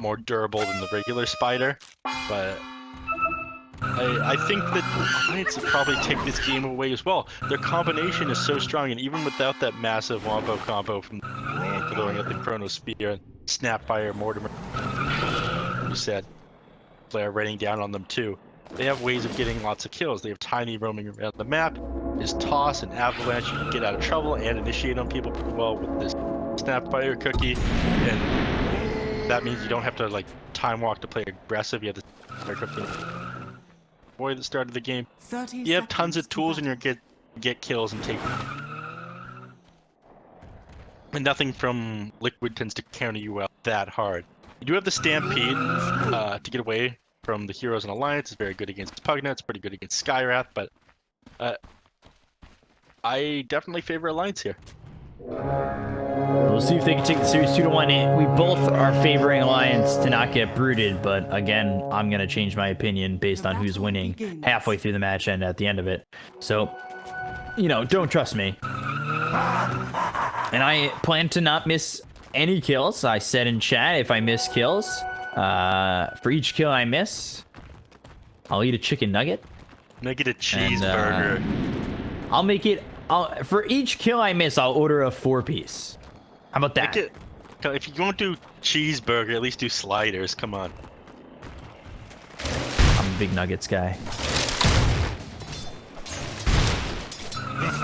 More durable than the regular spider, but I think that Alliance would probably take this game away as well. Their combination is so strong, and even without that massive wombo combo from throwing out the Chrono Spear and Snapfire Mortimer, you said, player raining down on them too. They have ways of getting lots of kills. They have Tiny roaming around the map. His Toss and Avalanche, you can get out of trouble and initiate on people pretty well with this Snapfire cookie, and that means you don't have to like time walk to play aggressive. You have to avoid the start of the game. You have tons of tools in your get kills and take. And nothing from Liquid tends to counter you out that hard. You do have the Stampede to get away from the heroes in Alliance. It's very good against Pugna. It's pretty good against Skywrath, but I definitely favor Alliance here. We'll see if they can take the series 2-1. We both are favoring Alliance to not get brooded, but again, I'm going to change my opinion based on who's winning halfway through the match and at the end of it. So, you know, don't trust me. And I plan to not miss any kills. I said in chat, if I miss kills, for each kill I miss, I'll eat a chicken nugget. Make it a cheeseburger. I'll make it... for each kill I miss, I'll order a 4-piece. How about that? If you won't do cheeseburger, at least do sliders. Come on. I'm a big nuggets guy.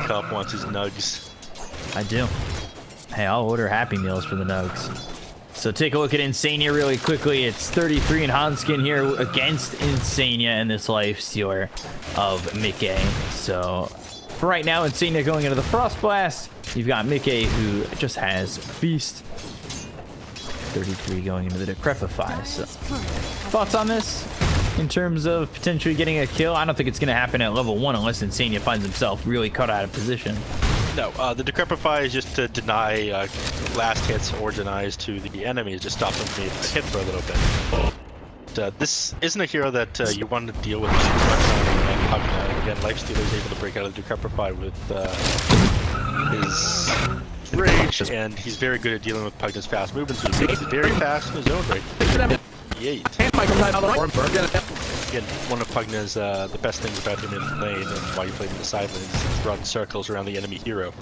Cup wants his nugs. I do. Hey, I'll order Happy Meals for the nugs. So take a look at Insania really quickly. It's 33 and Hanskin here against Insania in this life stealer of Mickey. So for right now, Insania going into the Frost Blast. You've got Mickey, who just has Feast. 33 going into the Decrepify. So, thoughts on this? In terms of potentially getting a kill? I don't think it's going to happen at level 1 unless Insania finds himself really cut out of position. No, the Decrepify is just to deny last hits or denies to the enemies, just stop them from being hit for a little bit. But, this isn't a hero that you want to deal with too much on Pugna. Again, Lifestealer is able to break out of the Decrepify with his rage, and he's very good at dealing with Pugna's fast movements. He's very fast in his own right. 58. Again, one of Pugna's the best things about him in lane and why you play him in the side lane is he runs circles around the enemy hero.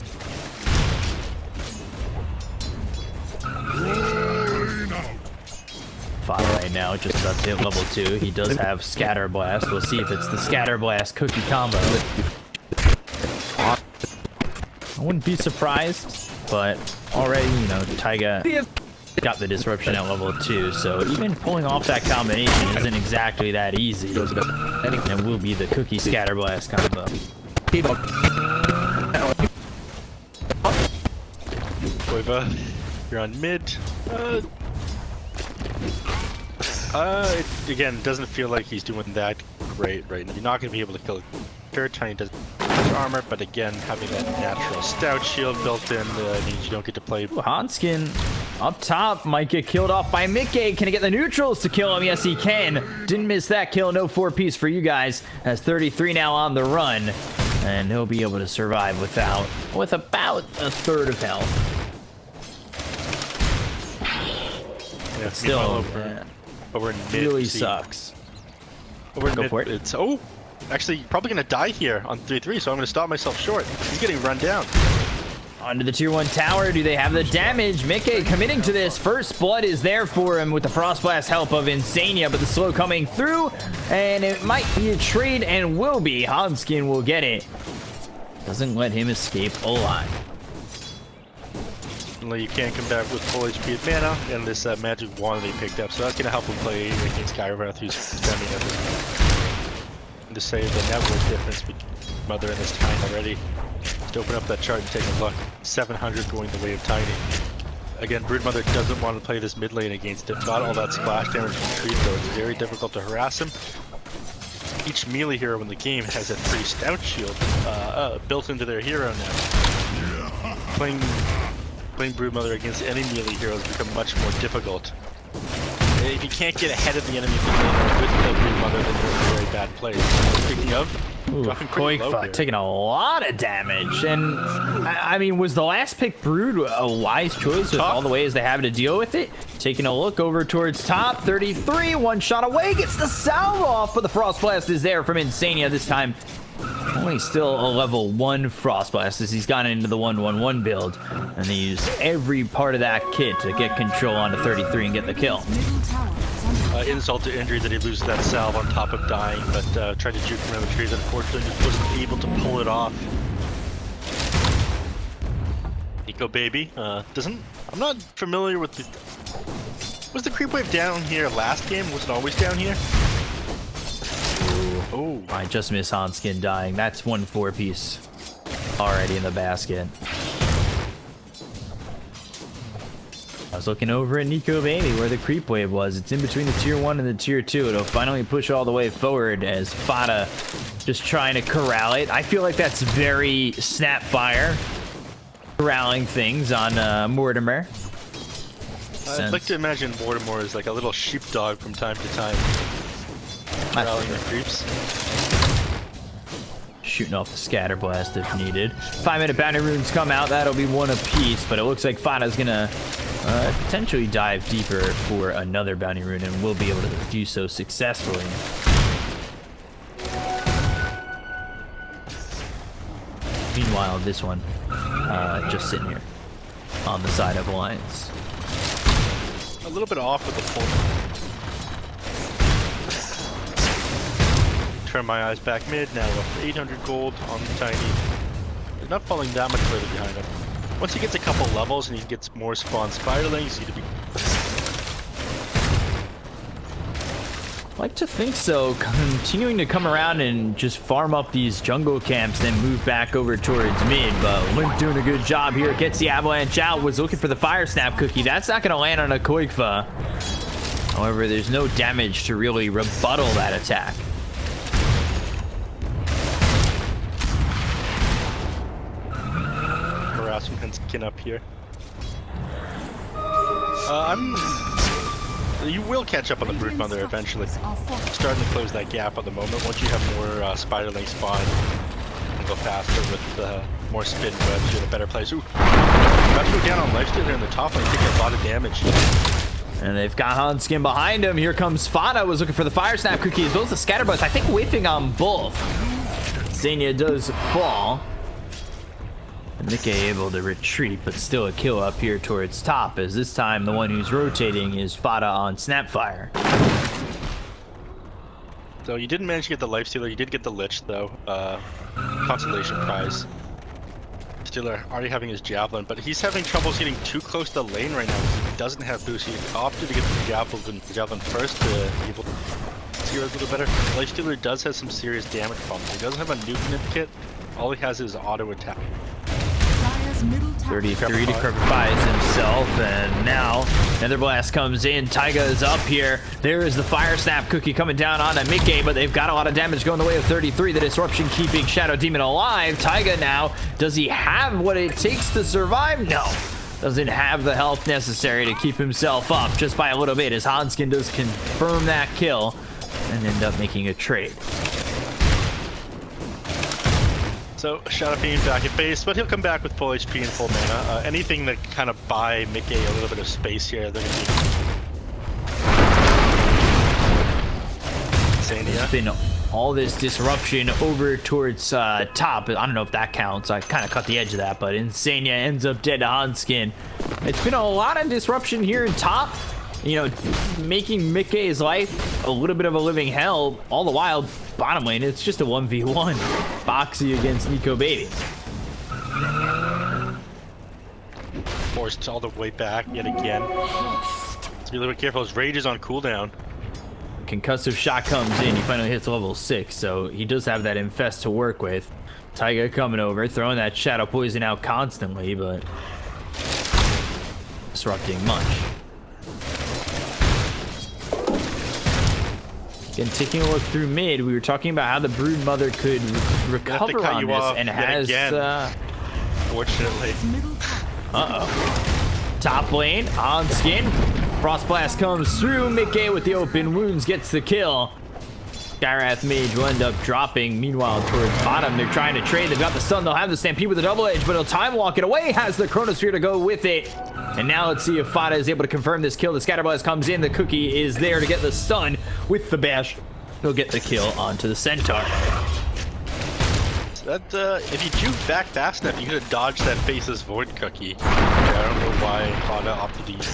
Fire right now, just about to hit level 2. He does have Scatter Blast. We'll see if it's the Scatter Blast cookie combo. I wouldn't be surprised, but already, you know, Taiga got the disruption at level 2, so even pulling off that combination isn't exactly that easy. And will be the cookie Scatter Blast combo. Koiva, you're on mid. Again, doesn't feel like he's doing that great right now. You're not going to be able to kill it. Tiny doesn't have much armor, but again, having that natural stout shield built in means you don't get to play. Hanskin up top might get killed off by Mickey. Can he get the neutrals to kill him? Yes, he can. Didn't miss that kill. No 4-piece for you guys. Has 33 now on the run, and he'll be able to survive with about a third of health. Yeah, still over in mid, really sucks. Over in Go mid, for it. it's actually probably gonna die here on 3-3, so I'm gonna stop myself short. He's getting run down. Onto the tier 1 tower. Do they have the damage? Mickey committing to this. First blood is there for him with the Frost Blast help of Insania, but the slow coming through, and it might be a trade and will be. Hanskin will get it. Doesn't let him escape alive. You can't come back with full HP of mana and this magic wand that he picked up, so that's going to help him play against Skywrath, who's spending everything. And to say the network difference between Mother and this Tiny already. Just open up that chart and take a look. 700 going the way of Tiny. Again, Broodmother doesn't want to play this mid lane against it. Got all that splash damage from Treat, though. It's very difficult to harass him. Each melee hero in the game has a pretty stout shield built into their hero now. Playing Broodmother against any melee heroes become much more difficult. If you can't get ahead of the enemy with the Broodmother, then you're in a very bad place. Speaking of, Ooh, Dropping pretty low Koikfa here. taking a lot of damage. And, I mean, was the last pick Brood a wise choice with all the ways they have to deal with it? Taking a look over towards top, 33, one shot away, gets the salve off, but the Frost Blast is there from Insania this time. Only still a level 1 Frost Blast as he's gone into the 1-1-1 build. And they used every part of that kit to get control onto 33 and get the kill. Insult to injury that he loses that salve on top of dying, but tried to juke him around the trees. Unfortunately, just wasn't able to pull it off. Eco Baby I'm not familiar with the... Was the creep wave down here last game? Was it always down here? Oh, I just missed Hanskin dying. That's 1 4-piece already in the basket. I was looking over at Nico Baby where the creep wave was. It's in between the tier 1 and the tier 2. It'll finally push all the way forward as Fada just trying to corral it. I feel like that's very Snapfire corralling things on Mortimer. I'd like to imagine Mortimer is like a little sheepdog from time to time. Corralling the creeps. Shooting off the scatter blast if needed. 5-minute bounty runes come out. That'll be 1 apiece, but it looks like Fada's gonna potentially dive deeper for another bounty rune and will be able to do so successfully. Meanwhile, this one just sitting here on the side of Alliance. A little bit off with the pull. Turn my eyes back mid, now up to 800 gold on the Tiny. He's not falling that much further behind him. Once he gets a couple levels and he gets more spawn spiralings, he'd be... I like to think so. Continuing to come around and just farm up these jungle camps, then move back over towards mid. But Limmp doing a good job here. Gets the avalanche out. Was looking for the fire snap cookie. That's not going to land on a Koikfa. However, there's no damage to really rebuttal that attack. Harassment and skin up here. You will catch up on the Brood Mother eventually. Starting to close that gap at the moment. Once you have more Spiderling spawn, and go faster with more spin webs, you're in a better place. Ooh, about to go down on Lifestealer in the top lane, taking a lot of damage. And they've got Hanskin behind him. Here comes Fada, was looking for the fire snap cookie as well as the scatter blast. I think whiffing on both. Xenia does fall. And Mickey able to retreat, but still a kill up here towards top, as this time the one who's rotating is Fada on Snapfire. So you didn't manage to get the Lifestealer, you did get the Lich though. Consolation prize. Stealer already having his Javelin, but he's having troubles getting too close to the lane right now. He doesn't have boost. He opted to get the Javelin first to be able to see a little better. Lifestealer does have some serious damage problems. He doesn't have a nuke kit. All he has is auto attack. 33 decrepifies himself, and now Nether Blast comes in. Taiga is up here. There is the Fire Snap cookie coming down onto Mickey, but they've got a lot of damage going the way of 33. The disruption keeping Shadow Demon alive. Taiga now, does he have what it takes to survive? No. Doesn't have the health necessary to keep himself up just by a little bit, as Hanskin does confirm that kill and end up making a trade. So, Shadow Beam back at base, but he'll come back with full HP and full mana. Anything that kind of buy Mickey a little bit of space here, they're going to be... There's been all this disruption over towards top. I don't know if that counts. I kind of cut the edge of that, but Insania ends up dead to Hanskin. It's been a lot of disruption here in top. You know, making Mickey's life a little bit of a living hell. All the while, bottom lane, it's just a 1v1. Boxy against Nico Baby. Forced all the way back yet again. Let's be a little bit careful. His rage is on cooldown. Concussive shot comes in. He finally hits level 6, so he does have that infest to work with. Taiga coming over, throwing that shadow poison out constantly, but disrupting much. Again, taking a look through mid, we were talking about how the Brood Mother could recover on this, and has Fortunately. Top lane, Hanskin. Frost Blast comes through. Mickey with the open wounds gets the kill. Skyrath Mage will end up dropping. Meanwhile, towards bottom, they're trying to trade. They've got the stun. They'll have the Stampede with the double edge, but he'll time walk it away. Has the Chronosphere to go with it. And now let's see if Fada is able to confirm this kill. The Scatterblast comes in. The Cookie is there to get the stun with the bash. He'll get the kill onto the Centaur. That if you juke back fast enough, you could have dodged that Faceless Void Cookie. I don't know why Fada opted to use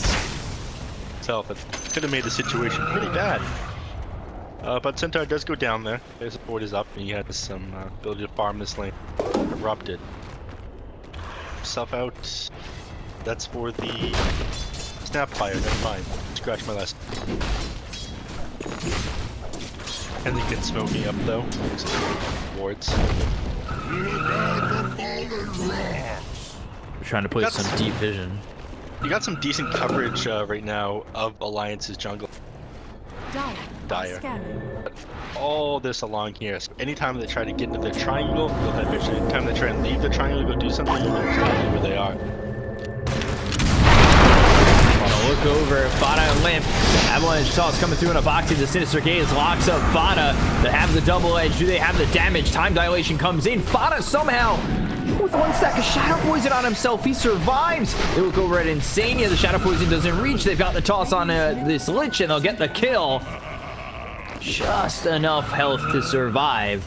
itself. It could have made the situation pretty bad. But Centaur does go down there. His support is up, and he has some ability to farm this lane. Erupted. Self out. That's for the Snapfire. Never mind. Scratch my last. And they get smoking up though. Wards. We're trying to play some deep vision. You got some decent coverage right now of Alliance's jungle. Dire. But all this along here. So anytime they try to get into the triangle, they'll have vision. Anytime they try and leave the triangle to go do something, they'll know where they are. Look over Fada and Limmp. Avalanche toss coming through in a box. The Sinister Gaze locks up Fada. They have the double edge. Do they have the damage? Time dilation comes in. Fada somehow with 1 stack of Shadow Poison on himself. He survives. They look over at Insania. The Shadow Poison doesn't reach. They've got the toss on this Lich, and they'll get the kill. Just enough health to survive.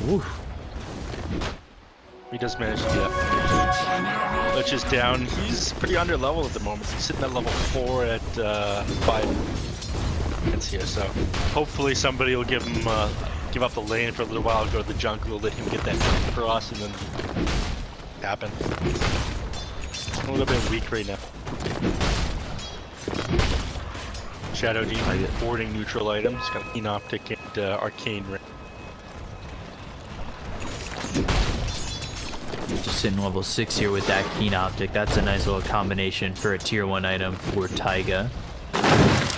Oof. He does manage to get Lich is down. He's pretty under level at the moment. He's sitting at level 4 at 5 hits here. So hopefully somebody will give him give up the lane for a little while, go to the jungle, let him get that cross, and then happen. A little bit weak right now. Shadow Demon boarding neutral items. Got Enoptic and Arcane Ring. Just sitting level 6 here with that Keen Optic. That's a nice little combination for a tier 1 item for Taiga.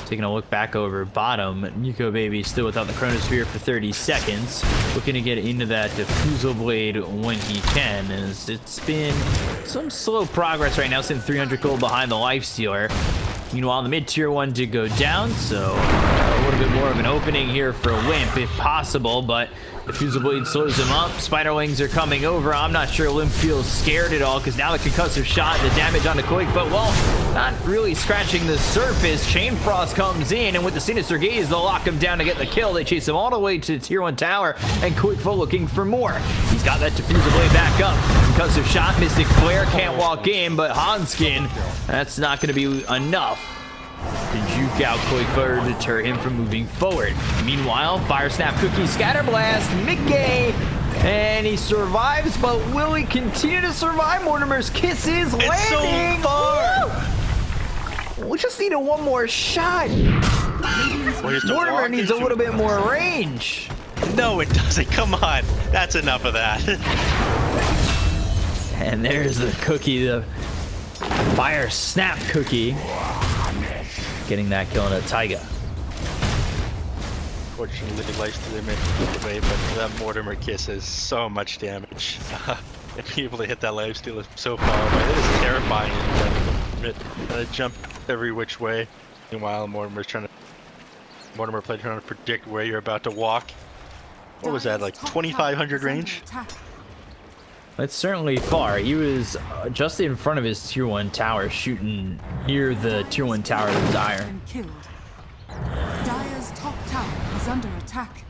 Taking a look back over bottom, Nico Baby still without the Chronosphere for 30 seconds. Looking to get into that Diffusal Blade when he can, as it's been some slow progress right now, sitting 300 gold behind the Lifestealer. Meanwhile, the mid-tier 1 did go down, so a little bit more of an opening here for Limmp if possible, but Diffusal Blade slows him up. Spiderlings are coming over. I'm not sure Limmp feels scared at all, because now the concussive shot, the damage onto Quake, but well, not really scratching the surface. Chain Frost comes in, and with the Sinister Gaze, they'll lock him down to get the kill. They chase him all the way to tier 1 tower, and Quickfoot looking for more. He's got that Diffusal Blade back up. Concussive shot, Mystic Flare can't walk in, but Hanskin, that's not going to be enough to juke out Quickfoot or deter him from moving forward. Meanwhile, Fire Snap Cookie Scatterblast, Mickey, and he survives, but will he continue to survive? Mortimer's Kiss is landing! It's so far! Woo! We just needed one more shot. Mortimer needs a little bit more range. No, it doesn't. Come on. That's enough of that. And there's the cookie, the Fire Snap Cookie, getting that kill on a Taiga. Fortunately, the Lifestealer made it away, but that Mortimer Kiss has so much damage. And being able to hit that Lifestealer so far away, it is terrifying. And jump every which way. Meanwhile, Mortimer played trying to predict where you're about to walk. What was that, like 2,500 range? That's certainly far. He was just in front of his tier 1 tower, shooting near the tier 1 tower of Dire. Dire's top tower is under attack.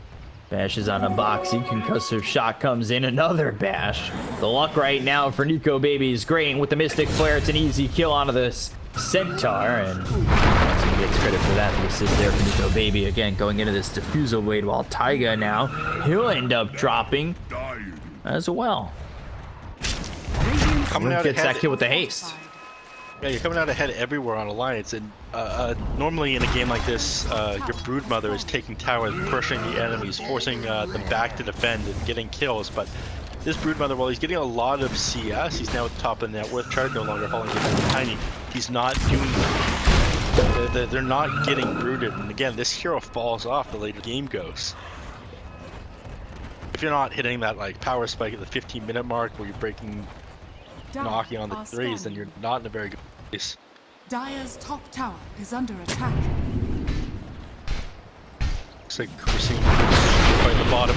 Bash is on a boxy. Concussive shot comes in. Another bash. The luck right now for Nico Baby is great. And with the Mystic Flare, it's an easy kill onto this Centaur. And he gets credit for that. The assist there for Nico Baby. Again, going into this Diffusal Blade, while Taiga now, he'll end up dropping as well. Coming out gets ahead. that kill with the haste. Yeah, you're coming out ahead everywhere on Alliance, and normally in a game like this, your Broodmother is taking towers, pushing the enemies, forcing them back to defend and getting kills, but this Broodmother, while he's getting a lot of CS, he's now at the top of the net worth chart, no longer hauling it tiny. He's not doing that. They're not getting brooded, and again, this hero falls off the later game goes. If you're not hitting that like power spike at the 15-minute mark where you're knocking on the threes, then you're not in a very good place. Dire's top tower is under attack. Looks like we're seeing right at the bottom.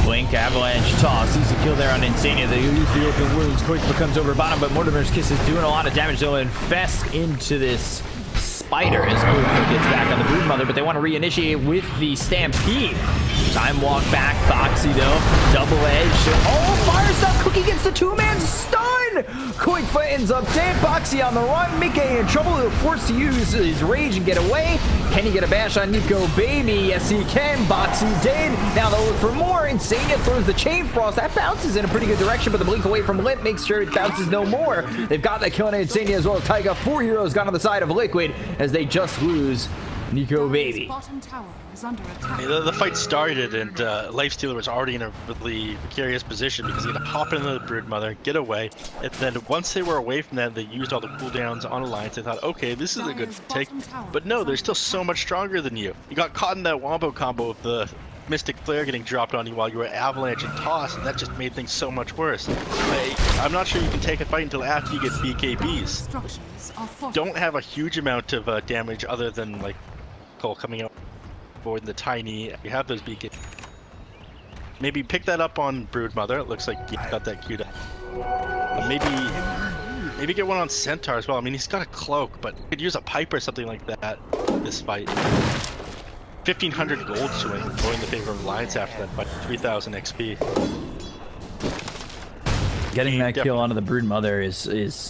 Blink, Avalanche, Toss. Easy kill there on Insania. They use the open wounds. Quick comes over bottom, but Mortimer's Kiss is doing a lot of damage. They'll infest into this spider as Quick gets back on the Broodmother, but they want to reinitiate with the Stampede. Time walk back. Foxy, though. Double edge. Oh, fire stop. Cookie gets the two-man stun. Quickfoot ends up dead. Foxy on the run. Mickey in trouble. He'll forced to use his rage and get away. Can he get a bash on Nico Baby? Yes, he can. Boxy dead. Now they'll look for more. Insania throws the Chain Frost. That bounces in a pretty good direction, but the blink away from Limmp makes sure it bounces no more. They've got that kill on Insania as well as Taiga. 4 heroes gone on the side of Liquid as they just lose Nico Baby. Bottom tower is under attack. The fight started and Lifestealer was already in a really precarious position because he had to hop into the Broodmother, get away, and then once they were away from that, they used all the cooldowns on Alliance. They thought, okay, this is a good take, but no, they're still so much stronger than you. You got caught in that wombo combo of the Mystic Flare getting dropped on you while you were Avalanche and Toss, and that just made things so much worse. I'm not sure you can take a fight until after you get BKBs. Don't have a huge amount of damage other than like Cole coming out for the tiny. You have those BK. Maybe pick that up on Broodmother. It looks like you got that queued up. Maybe get one on Centaur as well. I mean, he's got a cloak, but you could use a pipe or something like that this fight. 1,500 gold swing going in the favor of Alliance after that fight. 3,000 XP. Getting that kill onto the Broodmother is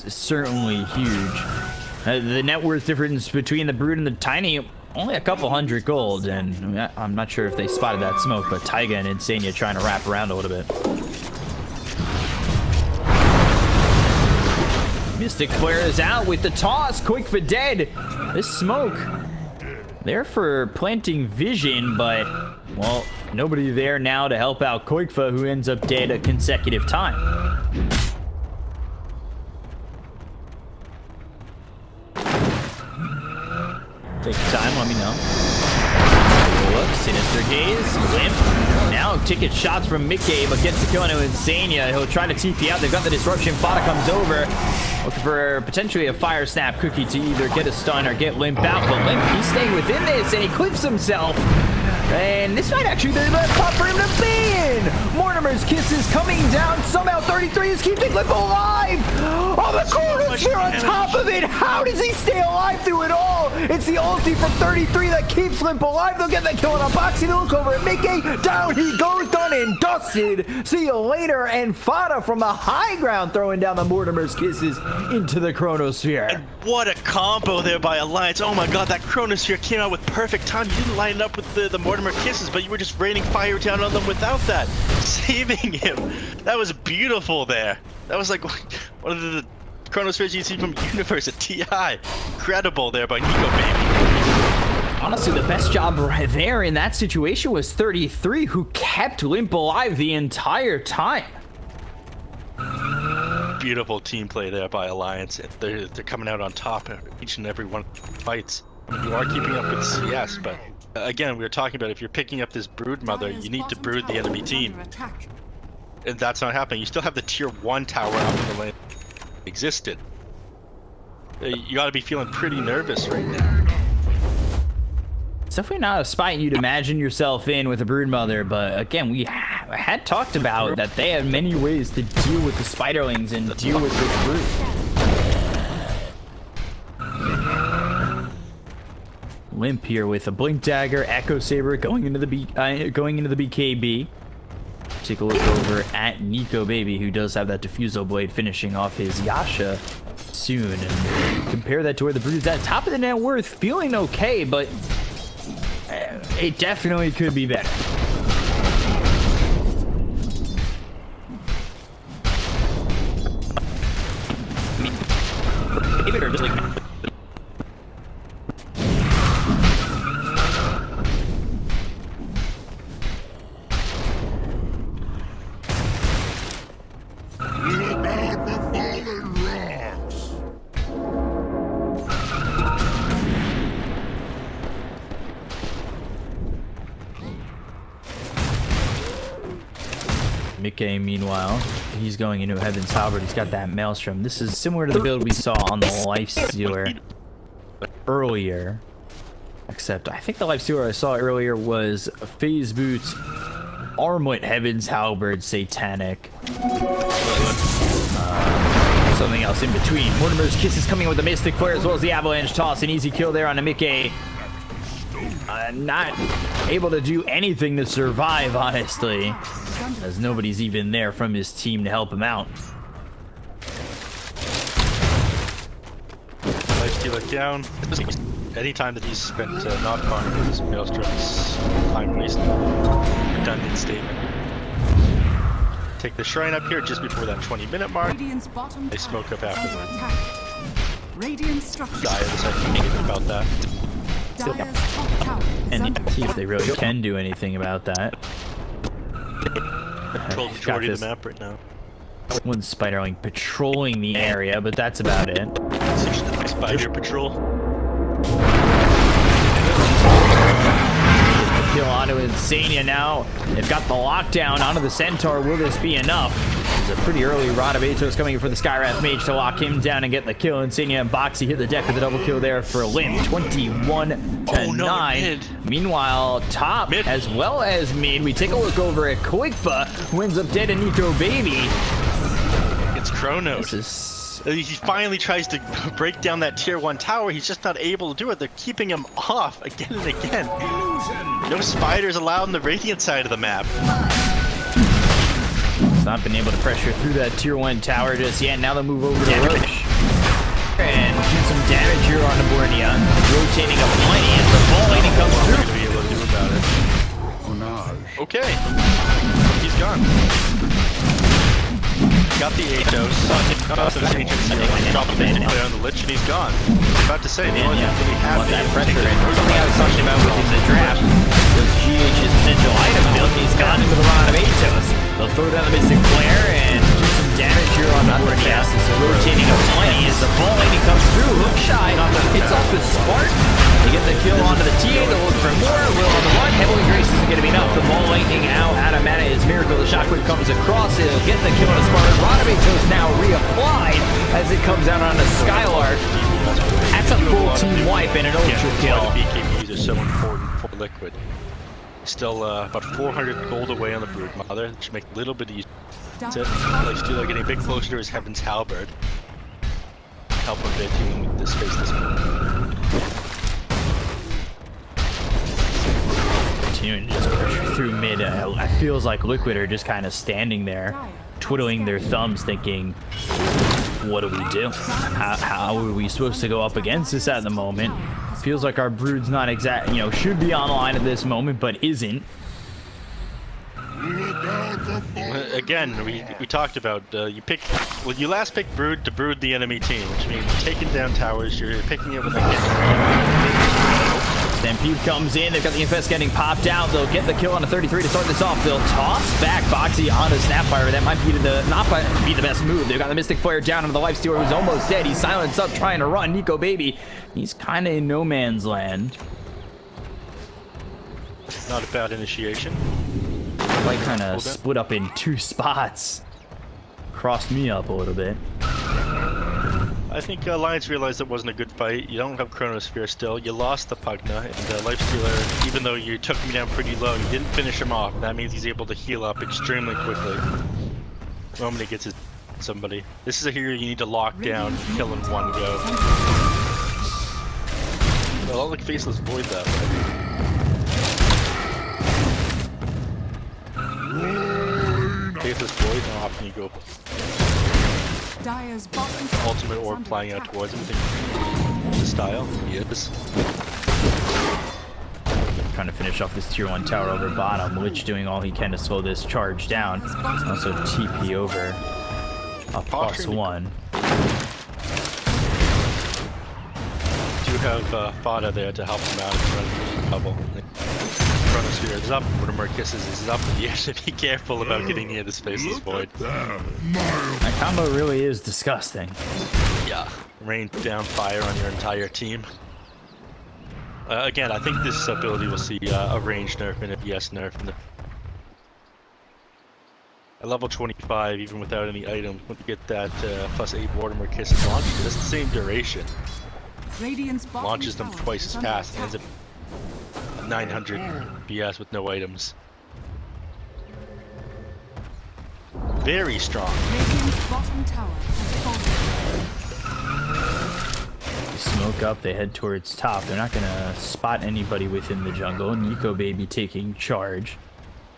certainly huge. The net worth difference between the Brood and the Tiny, only a couple hundred gold, and I'm not sure if they spotted that smoke, but Taiga and Insania trying to wrap around a little bit. Mystic Flare is out with the Toss. Quick for dead. This smoke, there for planting vision, but, well, nobody there now to help out Koikfa, who ends up dead a consecutive time. Take your time, let me know. Look, Sinister Gaze, Limmp. Now ticket shots from Mickey, but gets the kill into Insania. He'll try to TP out. They've got the disruption. Fada comes over. Looking for potentially a Fire Snap Cookie to either get a stun or get Limmp out. But Limmp, he's staying within this, and he clips himself. And this might actually be the best spot for him to be in. Mortimer's Kiss is coming down. Somehow 33 is keeping Limmp alive. Oh, the Chronosphere on top of it. How does he stay alive through it all? It's the ulti from 33 that keeps Limmp alive. They'll get that kill on a Boxy. They'll look over at Mickey. Down he goes, done and dusted. See you later. And Fada from the high ground throwing down the Mortimer's Kisses into the Chronosphere. And what a combo there by Alliance. Oh my god, that Chronosphere came out with perfect time. You didn't line it up with the Mortimer Kisses, but you were just raining fire down on them without that. Saving him. That was beautiful there. That was like one of the Chronospheres you see from Universe at TI. Incredible there by Nico Baby. Honestly, the best job right there in that situation was 33, who kept Limmp alive the entire time. Beautiful team play there by Alliance. They're coming out on top each and every one of the fights. You are keeping up with CS, but again, we were talking about if you're picking up this Broodmother, you need to brood the enemy team. And that's not happening. You still have the tier 1 tower out in the lane existed. You gotta be feeling pretty nervous right now. It's definitely not a spot you'd imagine yourself in with a Broodmother, but again, we had talked about that they have many ways to deal with the Spiderlings and deal with this Brood. Limmp here with a Blink Dagger, Echo Saber going into the BKB. Take a look over at Nico Baby, who does have that Diffusal Blade finishing off his Yasha soon. And compare that to where the Brood's at top of the net worth, feeling okay, but it definitely could be better. Maybe they're just like Mickey, meanwhile, he's going into Heaven's Halberd. He's got that Maelstrom. This is similar to the build we saw on the Lifestealer earlier. Except I think the lifestealer I saw earlier was Phase Boots, Armlet, Heaven's Halberd, Satanic. Something else in between. Mortimer's Kiss is coming with the Mystic Flare as well as the Avalanche Toss. An easy kill there on Namike. Not able to do anything to survive, honestly, as nobody's even there from his team to help him out. Lifestealer down. Any time that he's spent not farming his Maelstrom is time wasted. Redundant statement. Take the shrine up here just before that 20-minute mark. They smoke up afterwards. Radiant structure. Dire decided to think about that. Dire's top tower is And under see if attack. they really can do anything about that. Control the majority of the map right now. One Spiderling patrolling the area, but that's about it. Switch to the next 5-year patrol. Kill onto Insania now. They've got the lockdown onto the Centaur. Will this be enough? It's a pretty early Rod of Atos coming in for the Skywrath Mage to lock him down and get the kill. Insania and Boxy hit the deck with a double kill there for Limmp. 21-9. Mid. Meanwhile, top Mid. as well as mid. We take a look over at Quickfa, who ends up dead, and Nico Baby. It's Chronos. This is... He finally tries to break down that tier 1 tower. He's just not able to do it. They're keeping him off again and again. No spiders allowed on the Radiant side of the map. He's not been able to pressure through that tier 1 tower just yet. Now they'll move over to Roche. And do some damage here on Bornea. Rotating a plenty as the ball lane comes What are through. we going to be able to do about it? Okay. He's gone. Got the Atos. Some ancient drop the player on the Lich and he's gone. About to say, the only thing we have Want that is pressure. And something I was talking about within the draft was GH's potential item build. He's gone into the Rod of Atos. They'll throw down the Mystic Flare and do some damage here on Bornea. This is rotating a plenty as the ball lane comes through. Hook shy. Hits off the Spark. They get the kill onto the TA. They'll look for more. Will on the run. Heavily Grace isn't going to be enough. The ball lightning out of mana is Miracle. The shockwave comes across. It'll get the kill on a Spark. Rod of Atos now reapplied as it comes out on a Skylark. That's a full team wipe and an ultra kill. Why the BKBs are so important for Liquid. Still about 400 gold away on the Broodmother. That should make a little bit easier. That's it. Lifestealer getting a bit closer to his Heaven's Halberd. Help him a bit dealing with this space this point. Continuing to just pressure through mid. It feels like Liquid are just kind of standing there, twiddling their thumbs, thinking, what do we do? How are we supposed to go up against this at the moment? Feels like our Brood's not exact, should be online at this moment, but isn't. Again, we talked about you last picked Brood to brood the enemy team, which means taking down towers. You're picking it with a hit. Stampede comes in. They've got the Infest getting popped out. They'll get the kill on a 33 to start this off. They'll toss back Boxy onto Snapfire. That might be not be the best move. They've got the Mystic Flare down on the Lifestealer who's almost dead. He's silenced up trying to run. Nico Baby, he's kind of in no man's land. Not a bad initiation. Like kind of split up in 2 spots. Crossed me up a little bit. I think Alliance realized it wasn't a good fight. You don't have Chronosphere still. You lost the Pugna, and Lifestealer, even though you took him down pretty low, you didn't finish him off. That means he's able to heal up extremely quickly. The moment he gets his somebody. This is a hero you need to lock down, kill in one go. Well, I'll like Faceless Void that way. Faceless Void, how often you go Dire's bottom tower ultimate is orb under flying out attack. towards him. The style, he is. Trying to finish off this tier 1 tower over bottom. Lich doing all he can to slow this charge down. Also TP over a +1. Do have Fada there to help him out in front of the bubble. Chronosphere is up, Mortimer Kisses is up, but you have to be careful about getting near this Faceless Void. That combo really is disgusting. Yeah. Rain down fire on your entire team. Again, I think this ability will see a range nerf and a DS nerf. At level 25, even without any items, once you get that +8 Mortimer Kisses launched, that's the same duration. Radiant's bottom Launches them tower twice is as under fast and attack. ends up 900 BS with no items. Very strong. Radiant's bottom tower has fallen. Smoke up, they head towards top. They're not gonna spot anybody within the jungle. Nico Baby taking charge.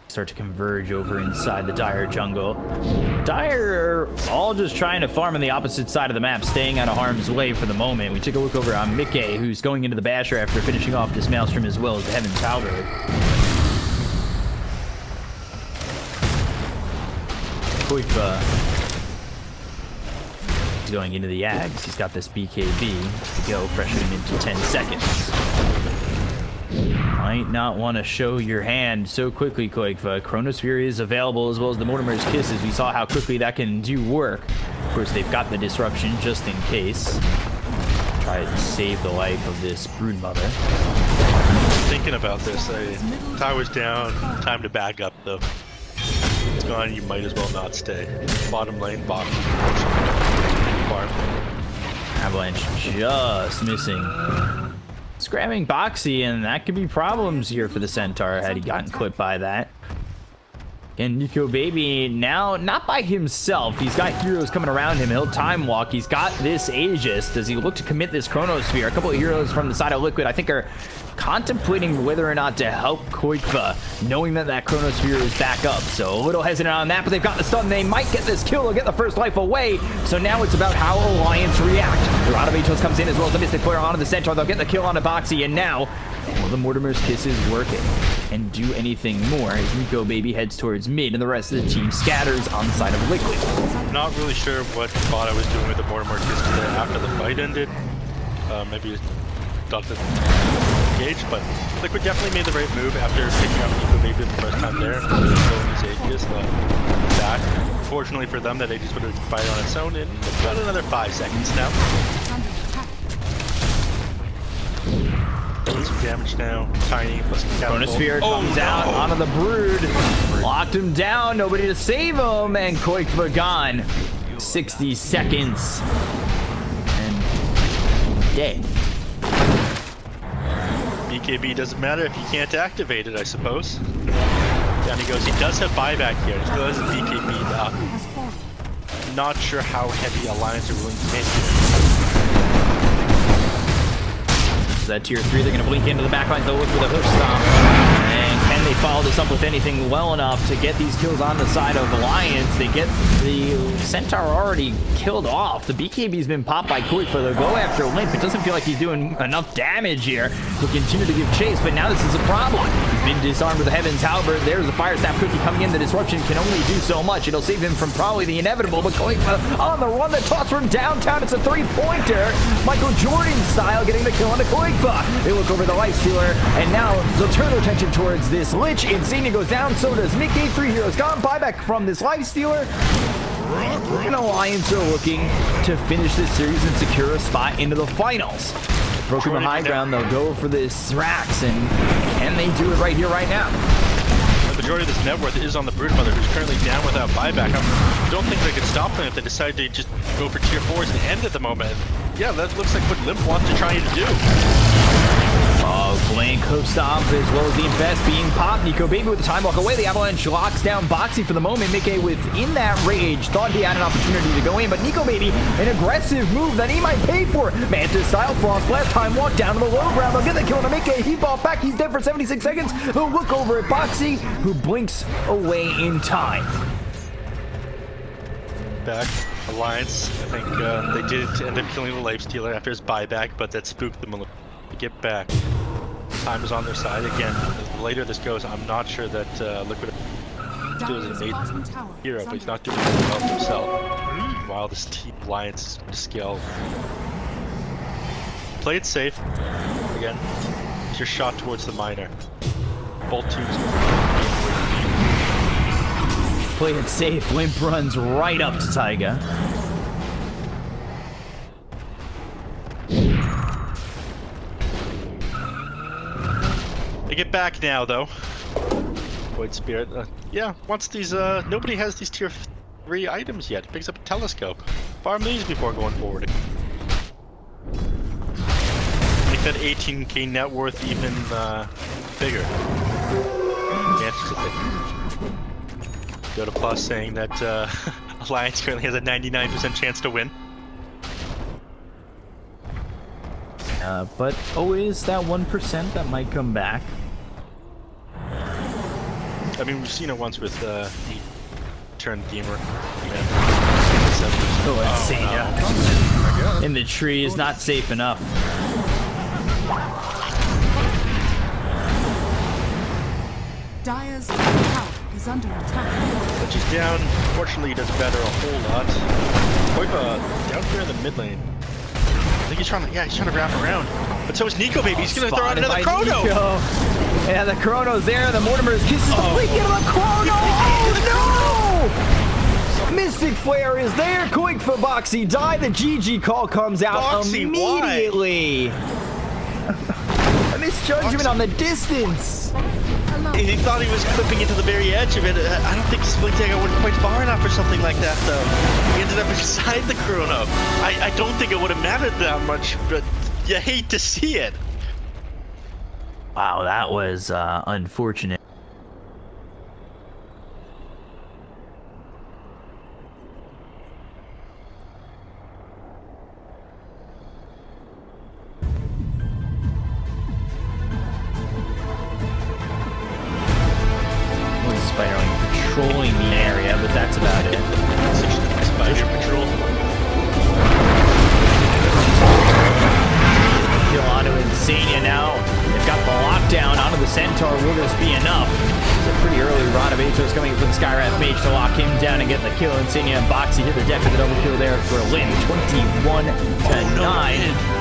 Start to converge over inside the Dire jungle. Dire all just trying to farm on the opposite side of the map, staying out of harm's way for the moment. We take a look over on Mickey, who's going into the Basher after finishing off this Maelstrom as well as the Heaven's Halberd. Koifa is going into the Ags. He's got this BKB to go, freshen him into 10 seconds. Might not want to show your hand so quickly, Koikva. Chronosphere is available as well as the Mortimer's Kisses. We saw how quickly that can do work. Of course, they've got the disruption just in case. Try to save the life of this Broodmother. Thinking about this, tower's down. Time to back up though. It's gone. You might as well not stay. Bottom lane, bottom. Farm. Avalanche just missing. It's grabbing Boxy, and that could be problems here for the Centaur had he gotten clipped by that. And Nico Baby now not by himself. He's got heroes coming around him. He'll time walk. He's got this Aegis. Does he look to commit this Chronosphere? A couple of heroes from the side of Liquid, I think, are contemplating whether or not to help Koikva, knowing that that Chronosphere is back up. So a little hesitant on that, but they've got the stun. They might get this kill or get the first life away. So now it's about how Alliance react. Radavitos comes in as well as the Mystic Flare onto the Centaur. They'll get the kill onto Boxy, and now will the Mortimer's Kisses working and do anything more as Nico Baby heads towards mid and the rest of the team scatters on the side of Liquid. Not really sure what thought I was doing with the Mortimer Kisses there after the fight ended. Maybe thought that engaged, but Liquid definitely made the right move after picking up Nico Baby the first time there. His Aegis back. Fortunately for them, that Aegis would have fired on its own in about another 5 seconds now. Doing some damage now. Tiny, plus Chronosphere comes out onto the Brood. Locked him down, nobody to save him, and Koikva gone. 60 seconds. And dead. BKB doesn't matter if you can't activate it, I suppose. Down he goes. He does have buyback here. He still has a BKB now. Not sure how heavy Alliance are willing to make here. That tier 3, they're going to blink into the backlines. They'll look for the hook stomp. And can they follow this up with anything well enough to get these kills on the side of Alliance? They get the Centaur already killed off. The BKB's been popped by Koikva. They'll go after Limmp. It doesn't feel like he's doing enough damage here to continue to give chase, but now this is a problem. He's been disarmed with the Heaven's Halberd. There's a Fire Staff Cookie coming in. The disruption can only do so much. It'll save him from probably the inevitable, but Koikva on the run. The toss from downtown. It's a 3-pointer. Michael Jordan style getting the kill on the Koikva. They look over the Lifestealer, and now they'll turn their attention towards this Lich. Insania goes down, so does Mickey. 3 heroes gone. Buyback from this Lifestealer. And Alliance are looking to finish this series and secure a spot into the finals. Broken the high ground, they'll go for this Rax, and can they do it right here, right now? The majority of this net worth is on the Broodmother, who's currently down without buyback. I don't think they could stop them if they decide to just go for tier 4s and end at the moment. Yeah, that looks like what Limmp wants to try to do. Blank hook stomp as well as the Infest being popped. Nico Baby with the time walk away. The Avalanche locks down Boxy for the moment. Mickey within that rage thought he had an opportunity to go in, but Nico Baby, an aggressive move that he might pay for. Mantis style Frost Blast, time walk down to the low ground. They'll get the kill on Mickey. He bought back. He's dead for 76 seconds. They'll look over at Boxy, who blinks away in time. Back. Alliance, I think they did end up killing the Lifestealer after his buyback, but that spooked them a little. To get back. Time is on their side again. The later this goes, I'm not sure that Liquid does an 8 hero, but he's not doing well himself. While this team Alliance is scale. Play it safe. Again, it's your shot towards the miner. Both teams. Play it safe. Limmp runs right up to Taiga. They get back now, though. Void Spirit. Yeah, once these, nobody has these tier 3 items yet. Picks up a telescope. Farm these before going forward. make that 18k net worth even bigger. Interesting. Dota Plus saying that Alliance currently has a 99% chance to win. But always that 1% that might come back. I mean, we've seen it once with the turn gamer. Oh, Insania. In the tree is not safe enough. Dire's tower is under attack. But she's down. Fortunately, he does better a whole lot. Koiba down here in the mid lane. I think he's trying to, he's trying to wrap around. But so is Nico, baby. He's gonna throw out another chrono. Yeah, the chrono's there. The Mortimer's kisses the freak into the chrono. Oh no! Mystic Flare is there. Quick for Boxy die. The GG call comes out Boxy, immediately. A misjudgment on the distance. He thought he was clipping into the very edge of it. I don't think Split Tag went quite far enough or something like that, though. He ended up inside the chrono. I don't think it would have mattered that much, but you hate to see it. Wow, that was unfortunate. Spider-Man patrolling the area, but that's about it. Spider Patrol. Kill onto Insania now. They've got the lockdown onto the Centaur. Will this be enough? It's a pretty early rod of Atos coming from the Skywrath Mage to lock him down and get the kill. Insania and Boxy hit the deck with a double kill there for Limmp, 21-9.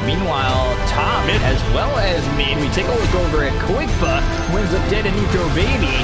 Meanwhile, top as well as mid. We take a look over at Quickfa, who ends up dead and Nico Baby.